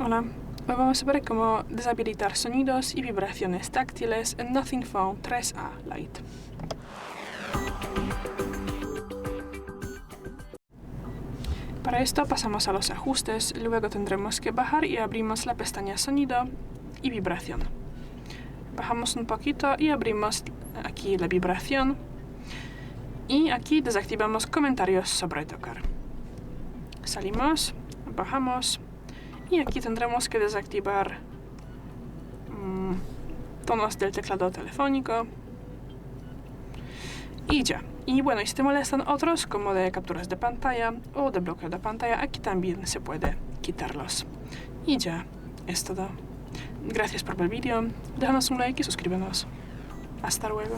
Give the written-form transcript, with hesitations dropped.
Hola, hoy vamos a ver cómo deshabilitar sonidos y vibraciones táctiles en Nothing Phone 3A Lite. Para esto pasamos a los ajustes, luego tendremos que bajar y abrimos la pestaña Sonido y Vibración. Bajamos un poquito y abrimos aquí la vibración y aquí desactivamos comentarios sobre tocar. Salimos, bajamos y aquí tendremos que desactivar tonos del teclado telefónico y ya. Y bueno, y si te molestan otros como de capturas de pantalla o de bloqueo de pantalla, aquí también se puede quitarlos. Y ya, es todo. Gracias por ver el vídeo, déjanos un like y suscríbenos. Hasta luego.